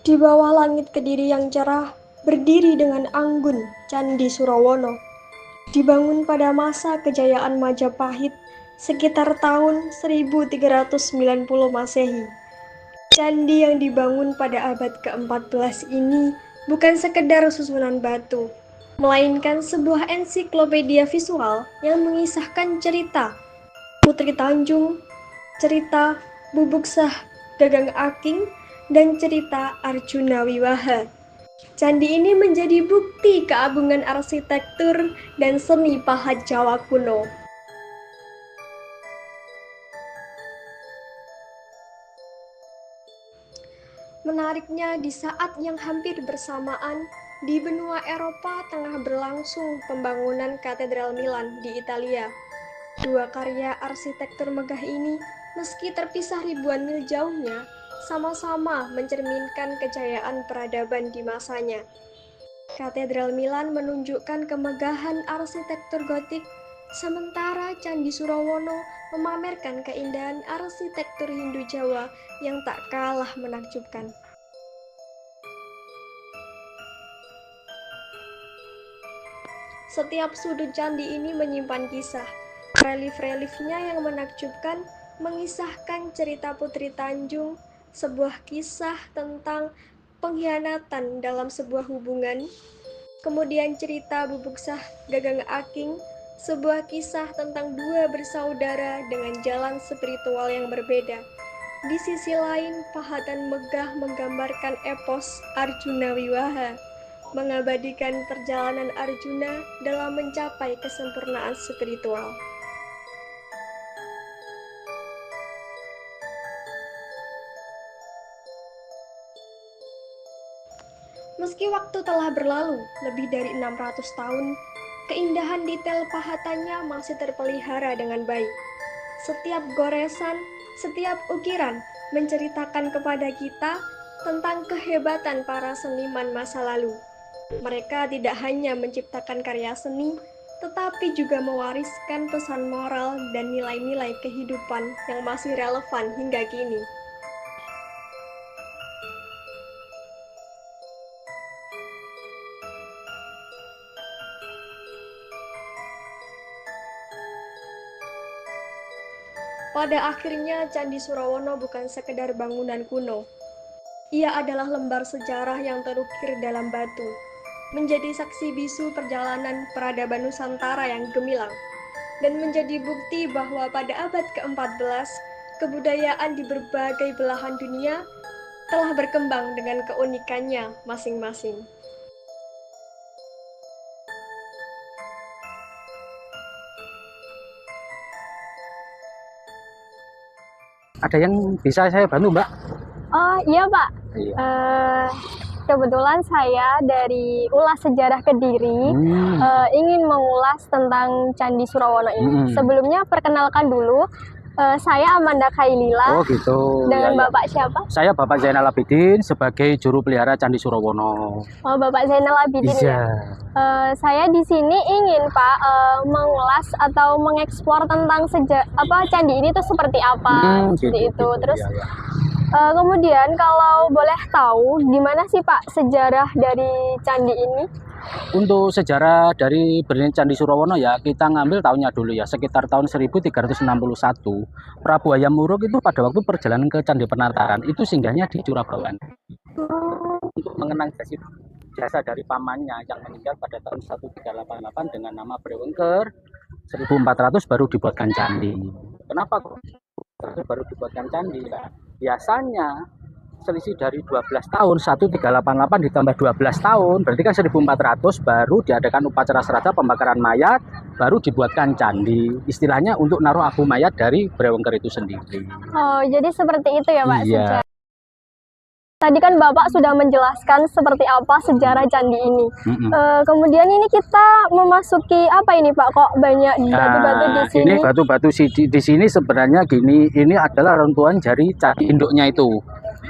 Di bawah langit Kediri yang cerah, berdiri dengan anggun Candi Surawono. Dibangun pada masa kejayaan Majapahit sekitar tahun 1390 Masehi. Candi yang dibangun pada abad ke-14 ini bukan sekedar susunan batu, melainkan sebuah ensiklopedia visual yang mengisahkan cerita Putri Tanjung, cerita Bubuk Sah Gagang Aking, dan cerita Arjuna Wiwaha. Candi ini menjadi bukti keagungan arsitektur dan seni pahat Jawa kuno. Menariknya, di saat yang hampir bersamaan, di benua Eropa tengah berlangsung pembangunan Katedral Milan di Italia. Dua karya arsitektur megah ini, meski terpisah ribuan mil jauhnya, sama-sama mencerminkan kejayaan peradaban di masanya. Katedral Milan menunjukkan kemegahan arsitektur gotik, sementara Candi Surawono memamerkan keindahan arsitektur Hindu Jawa yang tak kalah menakjubkan. Setiap sudut candi ini menyimpan kisah. Relief-reliefnya yang menakjubkan mengisahkan cerita Putri Tanjung, sebuah kisah tentang pengkhianatan dalam sebuah hubungan. Kemudian cerita Bubuk Sah Gagang Aking, sebuah kisah tentang dua bersaudara dengan jalan spiritual yang berbeda. Di sisi lain, pahatan megah menggambarkan epos Arjuna Wiwaha, mengabadikan perjalanan Arjuna dalam mencapai kesempurnaan spiritual. Meski waktu telah berlalu lebih dari 600 tahun, keindahan detail pahatannya masih terpelihara dengan baik. Setiap goresan, setiap ukiran menceritakan kepada kita tentang kehebatan para seniman masa lalu. Mereka tidak hanya menciptakan karya seni, tetapi juga mewariskan pesan moral dan nilai-nilai kehidupan yang masih relevan hingga kini. Pada akhirnya, Candi Surawono bukan sekedar bangunan kuno. Ia adalah lembar sejarah yang terukir dalam batu, menjadi saksi bisu perjalanan peradaban Nusantara yang gemilang, dan menjadi bukti bahwa pada abad ke-14, kebudayaan di berbagai belahan dunia telah berkembang dengan keunikannya masing-masing. Ada yang bisa saya bantu, Mbak? Oh iya Pak, Iya. kebetulan saya dari Ulas Sejarah Kediri ingin mengulas tentang Candi Surawono ini. Sebelumnya perkenalkan dulu, saya Amanda Kailila. Oh gitu. Dengan ya, Bapak siapa? Saya Bapak Zainal Abidin sebagai juru pelihara Candi Surawono. Oh Bapak Zainal Abidin Iya. ya. Saya di sini ingin Pak mengulas atau mengeksplor tentang candi ini tuh seperti apa, seperti itu. Gitu. Terus Ya. kemudian kalau boleh tahu gimana sih Pak sejarah dari candi ini? Untuk sejarah dari berdirinya Candi Surawono ya kita ngambil tahunnya dulu ya, sekitar tahun 1361. Prabu Hayam Wuruk itu pada waktu perjalanan ke Candi Penataran itu singgahnya di Curabawan untuk mengenang jasa dari pamannya yang meninggal pada tahun 1388 dengan nama Brewengker. 1400 baru dibuatkan candi. Kenapa kok baru dibuatkan candi? Nah, biasanya selisih dari 12 tahun, 1388 ditambah 12 tahun, berarti kan 1400 baru diadakan upacara seraga pembakaran mayat, baru dibuatkan candi. Istilahnya untuk naruh abu mayat dari Brewengker itu sendiri. Oh, jadi seperti itu ya Pak Iya. sejarah. Tadi kan Bapak sudah menjelaskan seperti apa sejarah candi ini. Kemudian ini kita memasuki apa ini Pak? Kok banyak batu-batu di sini? Ini batu-batu di sini sebenarnya gini, ini adalah runtuhan dari candi induknya itu.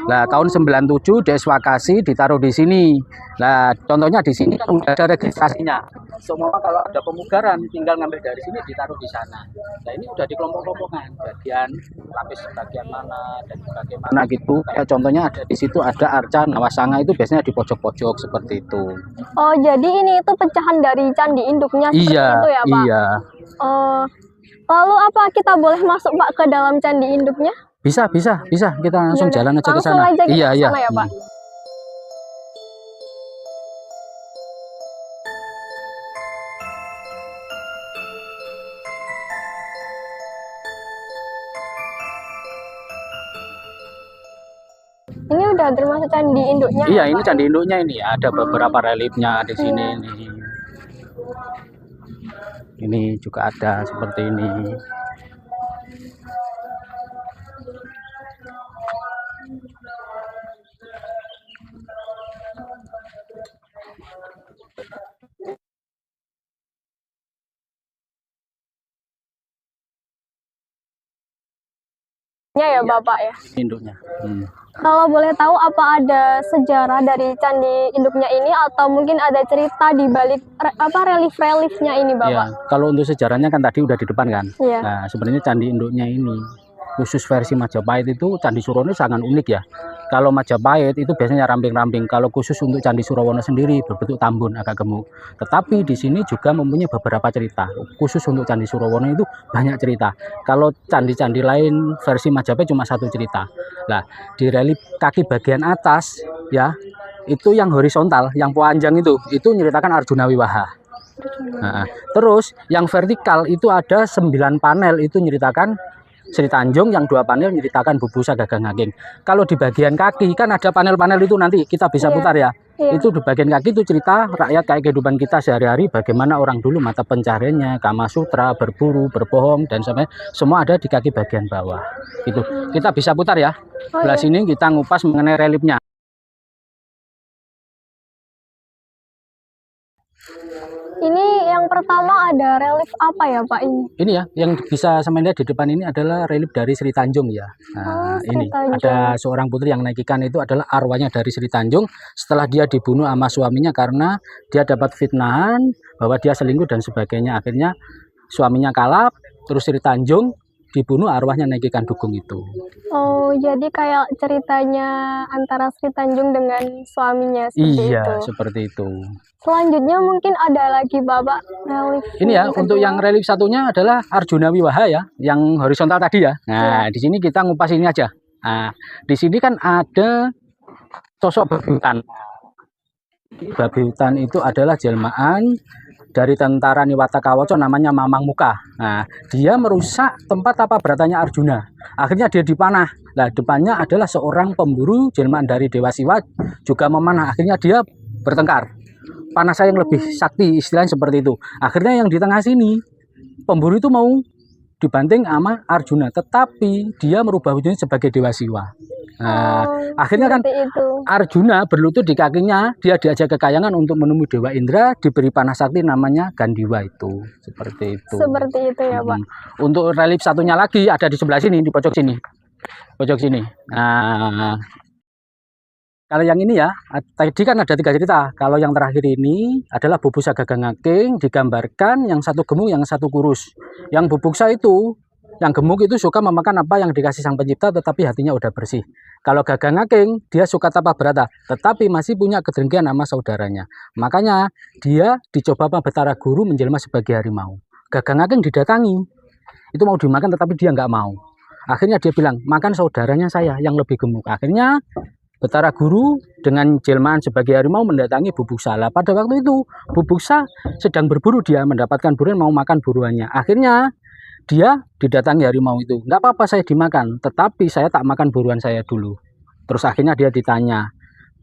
Nah, tahun 97 deeswakasi ditaruh di sini. Nah, contohnya di sini kan udah ada registrasinya. Semua kalau ada pemugaran tinggal ngambil dari sini ditaruh di sana. Nah, ini udah di kelompok-kelompokan, bagian lapis bagian mana dan bagaimana gitu. Kayak contohnya ada di situ ada arca nawasanga, itu biasanya di pojok-pojok seperti itu. Oh, jadi ini itu pecahan dari candi induknya seperti itu ya, Pak? Iya. Oh, lalu apa kita boleh masuk, Pak, ke dalam candi induknya? Bisa. Kita langsung Ya, jalan aja ke langsung sana. aja kita Iya. ke sana ya, Pak. Ini udah termasuk candi induknya. Iya, ya, ini Pak? candi induknya ini. Ada beberapa reliefnya di sini nih. Ini juga ada seperti ini. Ya, Bapak ya. Induknya. Kalau boleh tahu apa ada sejarah dari candi induknya ini atau mungkin ada cerita di balik relief-reliefnya ini, Bapak? Ya, kalau untuk sejarahnya kan tadi udah di depan kan. Iya. Nah, sebenarnya candi induknya ini khusus versi Majapahit itu Candi Surowono sangat unik ya. Kalau Majapahit itu biasanya ramping-ramping. Kalau khusus untuk Candi Surowono sendiri berbentuk tambun agak gemuk. Tetapi di sini juga mempunyai beberapa cerita. Khusus untuk Candi Surowono itu banyak cerita. Kalau candi-candi lain versi Majapahit cuma satu cerita. Nah, di relief kaki bagian atas ya, itu yang horizontal, yang panjang itu nyeritakan Arjuna Wiwaha. Nah, terus yang vertikal itu ada 9 panel, itu nyeritakan Sri Tanjung, yang 2 panel nyeritakan Bubusa Gagang Haking. Kalau di bagian kaki kan ada panel-panel itu, nanti kita bisa putar ya. Itu di bagian kaki itu cerita rakyat kayak kehidupan kita sehari-hari, bagaimana orang dulu mata pencariannya, Kama Sutra, berburu, berbohong, dan sampai semua ada di kaki bagian bawah. Itu kita bisa putar ya. Sebelah sini kita ngupas mengenai reliefnya. Ini yang pertama ada relief apa ya, Pak, ini? Ini ya, yang bisa sampai lihat di depan ini adalah relief dari Sri Tanjung ya. Nah, ini ada seorang putri yang naik ikan, itu adalah arwahnya dari Sri Tanjung setelah dia dibunuh sama suaminya karena dia dapat fitnahan bahwa dia selingkuh dan sebagainya. Akhirnya suaminya kalah, terus Sri Tanjung dibunuh, arwahnya naik ikan dugong itu. Oh, jadi kayak ceritanya antara Sri Tanjung dengan suaminya seperti itu. Iya, seperti itu. Selanjutnya mungkin ada lagi, Bapak, relief. Ini ya, untuk yang relief satunya adalah Arjuna Wiwaha ya, yang horizontal tadi ya. Nah, di sini kita ngupas ini aja. Nah, di sini kan ada sosok babi hutan. Babi hutan itu adalah jelmaan dari tentara Niwata Kawaca, namanya Mamang Muka. Nah, dia merusak tempat tapa beratanya Arjuna. Akhirnya dia dipanah. Nah, depannya adalah seorang pemburu jelmaan dari Dewa Siwa juga memanah. Akhirnya dia bertengkar. Panah saya yang lebih sakti, istilahnya seperti itu. Akhirnya yang di tengah sini, pemburu itu mau dibanting sama Arjuna, tetapi dia merubah wujudnya sebagai Dewa Siwa. Nah, akhirnya kan Arjuna berlutut di kakinya, dia diajak ke Kayangan untuk menemui Dewa Indra, diberi panah sakti namanya Gandiwa itu. Seperti itu. Seperti itu ya, Pak. Untuk relief satunya lagi ada di sebelah sini, di pojok sini. Pojok sini. Nah, kalau yang ini ya, tadi kan ada 3 cerita. Kalau yang terakhir ini adalah Bubusa Gagang Haking, digambarkan yang satu gemuk, yang satu kurus. Yang Bubuksa itu, yang gemuk itu suka memakan apa yang dikasih Sang Pencipta, tetapi hatinya udah bersih. Kalau Gagang Haking, dia suka tapa berata, tetapi masih punya kedengkian sama saudaranya. Makanya dia dicoba sama Betara Guru menjelma sebagai harimau. Gagang Haking didatangi, itu mau dimakan tetapi dia nggak mau. Akhirnya dia bilang, makan saudaranya saya yang lebih gemuk. Akhirnya Betara Guru dengan jelmaan sebagai harimau mendatangi Bubuksa. Lah, pada waktu itu Bubuksa sedang berburu, dia mendapatkan buruan, mau makan buruannya. Akhirnya dia didatangi harimau itu. Nggak apa-apa saya dimakan, tetapi saya tak makan buruan saya dulu. Terus akhirnya dia ditanya,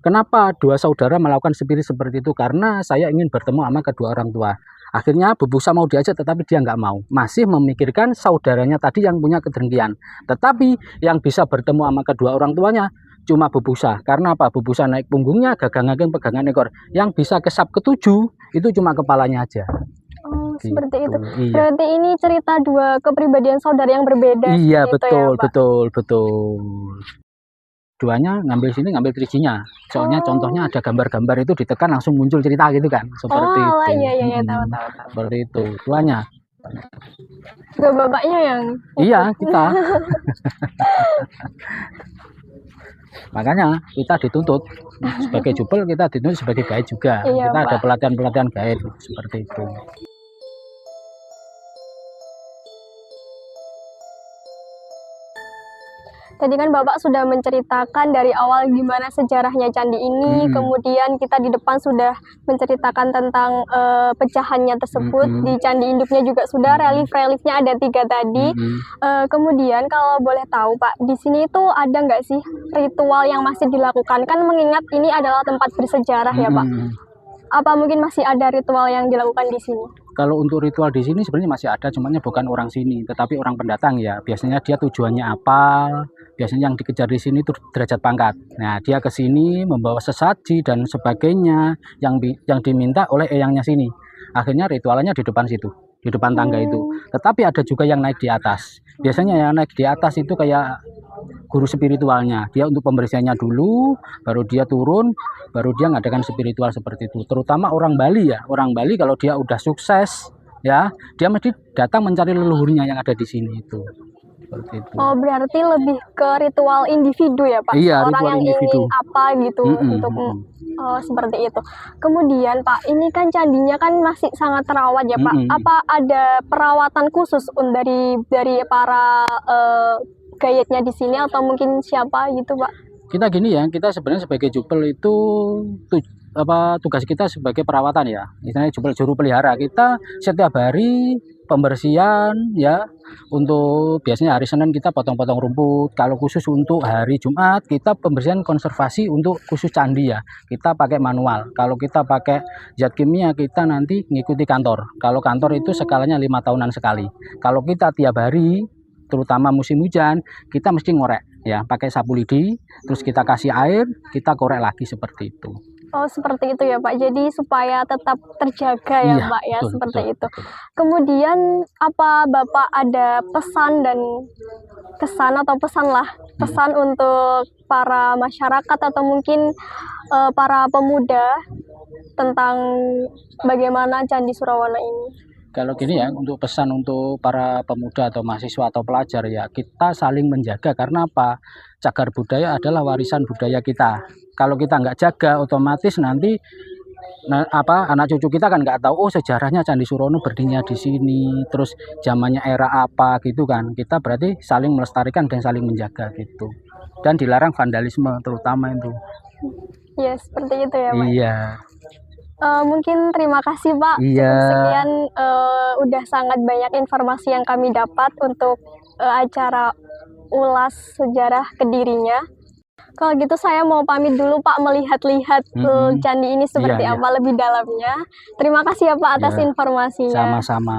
kenapa 2 saudara melakukan spirit seperti itu? Karena saya ingin bertemu sama kedua orang tua. Akhirnya Bubuksa mau diajak, tetapi dia nggak mau. Masih memikirkan saudaranya tadi yang punya kedengkian. Tetapi yang bisa bertemu sama kedua orang tuanya cuma Bubuksa. Karena apa? Bubuksa naik punggungnya, Gagang Haking pegangan ekor. Yang bisa kesap ke-7 itu cuma kepalanya aja. Oh, seperti itu. Iya. Berarti ini cerita 2 kepribadian saudara yang berbeda. Iya, betul, ya, Pak? betul. S2-nya ngambil sini, ngambil 3G-nya. Soalnya contohnya ada gambar-gambar itu ditekan langsung muncul cerita gitu kan, seperti Oh, itu. iya, tahu. Seperti itu, tuanya. Juga bapaknya yang Iya, kita. Makanya kita dituntut sebagai jubel, kita dituntut sebagai guide juga. Iya, Kita ada Pak. pelatihan-pelatihan guide seperti itu. Tadi kan Bapak sudah menceritakan dari awal gimana sejarahnya candi ini, kemudian kita di depan sudah menceritakan tentang pecahannya tersebut, di candi induknya juga sudah, relief-reliefnya ada 3 tadi. Kemudian kalau boleh tahu Pak, di sini itu ada nggak sih ritual yang masih dilakukan? Kan mengingat ini adalah tempat bersejarah ya Pak. Apa mungkin masih ada ritual yang dilakukan di sini? Kalau untuk ritual di sini sebenarnya masih ada, cumannya bukan orang sini, tetapi orang pendatang ya. Biasanya dia tujuannya apa? Biasanya yang dikejar di sini itu derajat pangkat. Nah, dia ke sini membawa sesaji dan sebagainya yang diminta oleh eyangnya sini. Akhirnya ritualnya di depan situ, di depan tangga itu. Tetapi ada juga yang naik di atas. Biasanya yang naik di atas itu kayak guru spiritualnya. Dia untuk pembersihannya dulu, baru dia turun, baru dia ngadakan spiritual seperti itu. Terutama orang Bali ya. Orang Bali kalau dia udah sukses ya, dia mesti datang mencari leluhurnya yang ada di sini itu. Seperti itu. Oh, berarti lebih ke ritual individu ya Pak? Iya, orang ritual yang individu. ingin apa gitu untuk seperti itu. Kemudian Pak, ini kan candinya kan masih sangat terawat ya Pak. Apa ada perawatan khusus dari para guide-nya di sini atau mungkin siapa gitu Pak? Kita gini ya, kita sebenarnya sebagai jubel itu tugas kita sebagai perawatan ya. Misalnya juru pelihara, kita setiap hari pembersihan ya. Untuk biasanya hari Senin kita potong-potong rumput. Kalau khusus untuk hari Jumat kita pembersihan konservasi untuk khusus candi ya. Kita pakai manual. Kalau kita pakai zat kimia kita nanti ngikuti kantor. Kalau kantor itu skalanya 5 tahunan sekali. Kalau kita tiap hari terutama musim hujan kita mesti ngorek ya, pakai sapu lidi, terus kita kasih air, kita korek lagi seperti itu. Oh, seperti itu ya Pak. Jadi supaya tetap terjaga ya Iya, Pak ya, betul, seperti betul, itu. betul. Kemudian apa Bapak ada pesan dan kesan atau pesan untuk para masyarakat atau mungkin para pemuda tentang bagaimana Candi Surawana ini? Kalau gini ya, untuk pesan untuk para pemuda atau mahasiswa atau pelajar ya, kita saling menjaga karena apa? Cagar budaya adalah warisan budaya kita. Kalau kita nggak jaga, otomatis nanti anak cucu kita kan nggak tahu, oh sejarahnya Candi Surono berdirinya di sini, terus zamannya era apa gitu kan. Kita berarti saling melestarikan dan saling menjaga gitu. Dan dilarang vandalisme terutama itu. Ya, seperti itu ya Pak. Iya. Mungkin terima kasih Pak. Iya. Cukup sekian, udah sangat banyak informasi yang kami dapat untuk acara ulas sejarah Kedirinya. Kalau gitu saya mau pamit dulu Pak, melihat-lihat candi ini seperti apa lebih dalamnya. Terima kasih ya Pak atas informasinya. Sama-sama.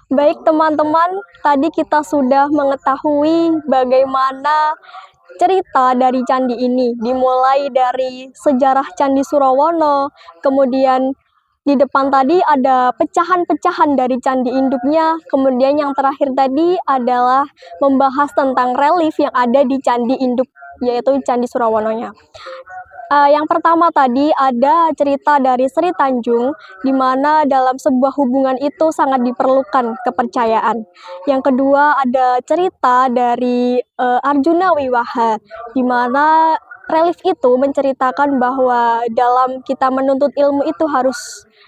Baik teman-teman, tadi kita sudah mengetahui bagaimana cerita dari candi ini, dimulai dari sejarah Candi Surawono, kemudian di depan tadi ada pecahan-pecahan dari candi induknya. Kemudian yang terakhir tadi adalah membahas tentang relief yang ada di candi induk, yaitu Candi Surawononya. Yang pertama tadi ada cerita dari Sri Tanjung, di mana dalam sebuah hubungan itu sangat diperlukan kepercayaan. Yang kedua ada cerita dari Arjuna Wiwaha, di mana relief itu menceritakan bahwa dalam kita menuntut ilmu itu harus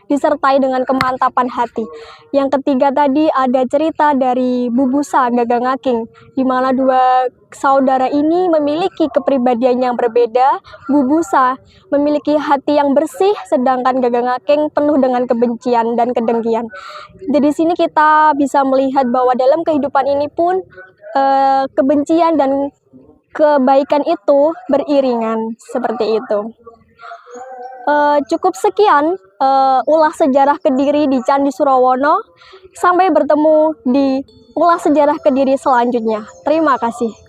disertai dengan kemantapan hati. Yang ketiga tadi ada cerita dari Bubusa Gagangaking, di mana dua saudara ini memiliki kepribadian yang berbeda. Bubusa memiliki hati yang bersih, sedangkan Gagangaking penuh dengan kebencian dan kedengkian. Jadi di sini kita bisa melihat bahwa dalam kehidupan ini pun kebencian dan kebaikan itu beriringan, seperti itu. Cukup sekian ulas sejarah Kediri di Candi Surawono. Sampai bertemu di ulas sejarah Kediri selanjutnya. Terima kasih.